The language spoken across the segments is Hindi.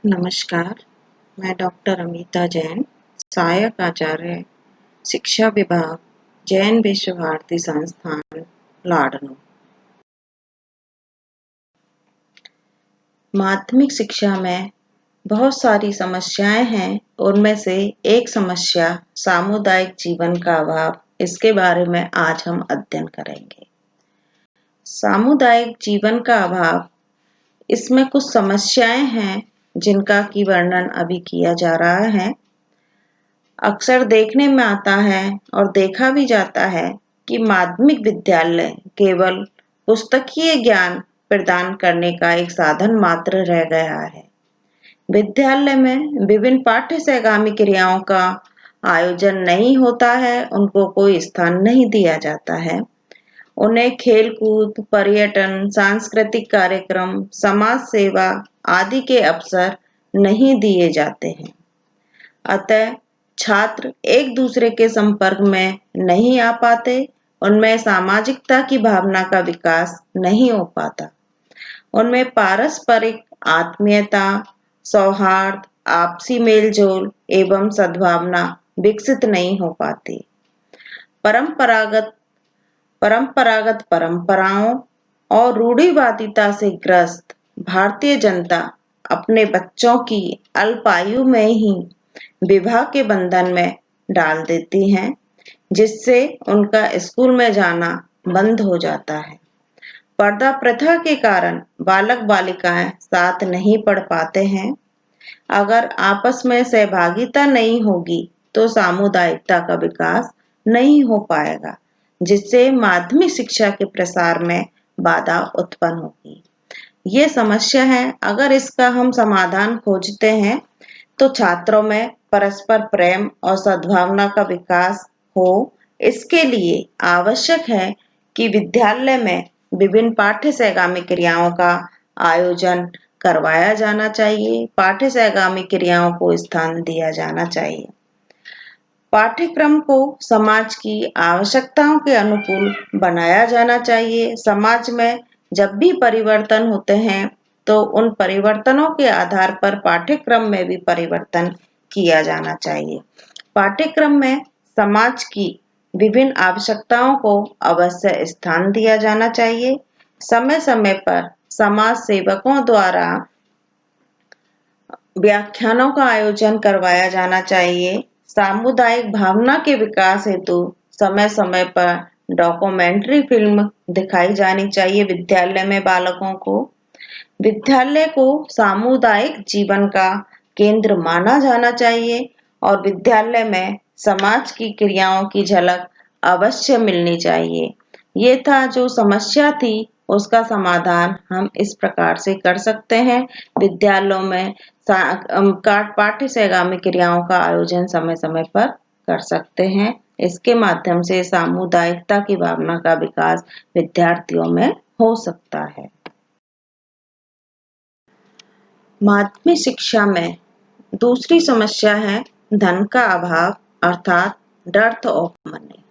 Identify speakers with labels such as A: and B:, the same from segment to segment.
A: नमस्कार, मैं डॉक्टर अमिता जैन, सहायक आचार्य, शिक्षा विभाग, जैन विश्व भारती संस्थान, लाडनू। माध्यमिक शिक्षा में बहुत सारी समस्याएं हैं। उनमें से एक समस्या सामुदायिक जीवन का अभाव, इसके बारे में आज हम अध्ययन करेंगे। सामुदायिक जीवन का अभाव, इसमें कुछ समस्याएं हैं जिनका की वर्णन अभी किया जा रहा है। अक्सर देखने में आता है और देखा भी जाता है कि माध्यमिक विद्यालय केवल पुस्तकीय ज्ञान प्रदान करने का एक साधन मात्र रह गया है। विद्यालय में विभिन्न पाठ्य सहगामी क्रियाओं का आयोजन नहीं होता है, उनको कोई स्थान नहीं दिया जाता है। उन्हें खेलकूद, पर्यटन, सांस्कृतिक कार्यक्रम, समाज सेवा आदि के अवसर नहीं दिए जाते हैं। अतः छात्र एक दूसरे के संपर्क में नहीं आ पाते, उनमें सामाजिकता की भावना का विकास नहीं हो पाता, उनमें पारस्परिक आत्मीयता, सौहार्द, आपसी मेलजोल एवं सद्भावना विकसित नहीं हो पाती। परंपरागत परंपराओं और रूढ़िवादिता से ग्रस्त भारतीय जनता अपने बच्चों की अल्पायु में ही विवाह के बंधन में डाल देती हैं, जिससे उनका स्कूल में जाना बंद हो जाता है। पर्दा प्रथा के कारण बालक बालिकाएं साथ नहीं पढ़ पाते हैं। अगर आपस में सहभागिता नहीं होगी तो सामुदायिकता का विकास नहीं हो पाएगा, जिससे माध्यमिक शिक्षा के प्रसार में बाधा उत्पन्न होगी। ये समस्या है। अगर इसका हम समाधान खोजते हैं तो छात्रों में परस्पर प्रेम और सद्भावना का विकास हो। इसके लिए आवश्यक है कि विद्यालय में विभिन्न पाठ्य सहगामी क्रियाओं का आयोजन करवाया जाना चाहिए। पाठ्य सहगामी क्रियाओं को स्थान दिया जाना चाहिए। पाठ्यक्रम को समाज की आवश्यकताओं के अनुकूल बनाया जाना चाहिए। समाज में जब भी परिवर्तन होते हैं तो उन परिवर्तनों के आधार पर पाठ्यक्रम में भी परिवर्तन किया जाना चाहिए। पाठ्यक्रम में समाज की विभिन्न आवश्यकताओं को अवश्य स्थान दिया जाना चाहिए। समय समय पर समाज सेवकों द्वारा व्याख्यानों का आयोजन करवाया जाना चाहिए। सामुदायिक भावना के विकास हेतु समय समय पर डॉक्यूमेंट्री फिल्म दिखाई जानी चाहिए विद्यालय में बालकों को। विद्यालय को सामुदायिक जीवन का केंद्र माना जाना चाहिए और विद्यालय में समाज की क्रियाओं की झलक अवश्य मिलनी चाहिए। ये था जो समस्या थी, उसका समाधान हम इस प्रकार से कर सकते हैं। विद्यालयों में पाठ्य सहगामी क्रियाओं का आयोजन समय समय पर कर सकते हैं। इसके माध्यम से सामुदायिकता की भावना का विकास विद्यार्थियों में हो सकता है। माध्यमिक शिक्षा में दूसरी समस्या है धन का अभाव, अर्थात डेर्थ ऑफ मनी।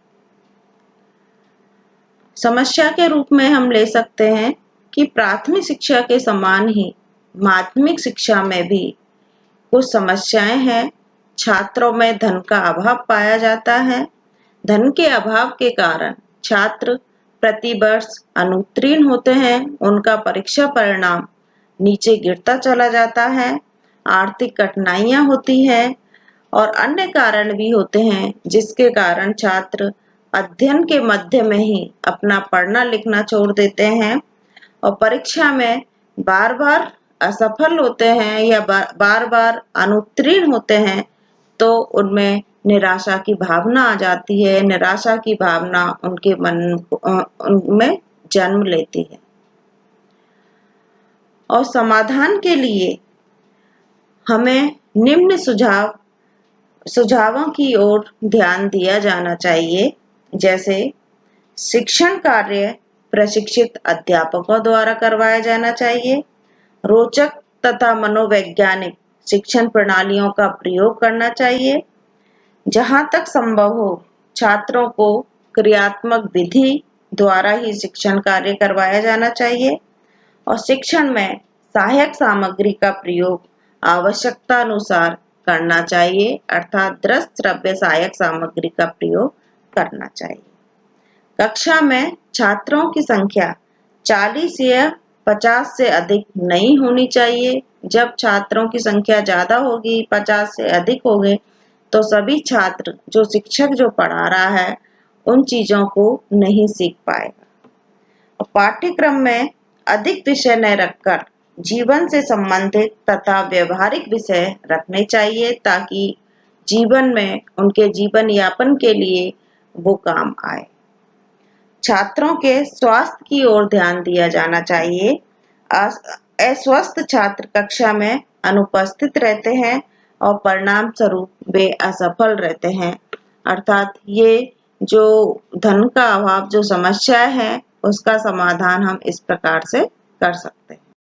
A: समस्या के रूप में हम ले सकते हैं कि प्राथमिक शिक्षा के समान ही माध्यमिक शिक्षा में भी कुछ समस्याएं हैं। छात्रों में धन का अभाव पाया जाता है। धन के अभाव के कारण छात्र प्रति वर्ष अनुत्तीर्ण होते हैं। उनका परीक्षा परिणाम नीचे गिरता चला जाता है। आर्थिक कठिनाइयां होती हैं और अन्य कारण भी होते हैं, जिसके कारण छात्र अध्ययन के मध्य में ही अपना पढ़ना लिखना छोड़ देते हैं और परीक्षा में बार बार असफल होते हैं या बार बार अनुत्तीर्ण होते हैं, तो उनमें निराशा की भावना आ जाती है। निराशा की भावना उनके मन उनमें जन्म लेती है और समाधान के लिए हमें निम्न सुझावों की ओर ध्यान दिया जाना चाहिए। जैसे शिक्षण कार्य प्रशिक्षित अध्यापकों द्वारा करवाया जाना चाहिए। रोचक तथा मनोवैज्ञानिक शिक्षण प्रणालियों का प्रयोग करना चाहिए। जहां तक संभव हो छात्रों को क्रियात्मक विधि द्वारा ही शिक्षण कार्य करवाया जाना चाहिए और शिक्षण में सहायक सामग्री का प्रयोग आवश्यकता अनुसार करना चाहिए, अर्थात दृश्य श्रव्य सहायक सामग्री का प्रयोग करना चाहिए। कक्षा में छात्रों की संख्या 40 या 50 से अधिक नहीं होनी चाहिए। जब छात्रों की संख्या ज्यादा होगी, 50 से अधिक होंगे, तो सभी छात्र जो शिक्षक जो पढ़ा रहा है उन चीजों को नहीं सीख पाएगा। पाठ्यक्रम में अधिक विषय न रखकर जीवन से संबंधित तथा व्यवहारिक विषय रखने चाहिए, ताकि जीवन में उनके जीवन यापन के लिए वो काम आए। छात्रों के स्वास्थ्य की ओर ध्यान दिया जाना चाहिए। अस्वस्थ छात्र कक्षा में अनुपस्थित रहते हैं और परिणाम स्वरूप वे असफल रहते हैं। अर्थात ये जो धन का अभाव जो समस्या है उसका समाधान हम इस प्रकार से कर सकते हैं।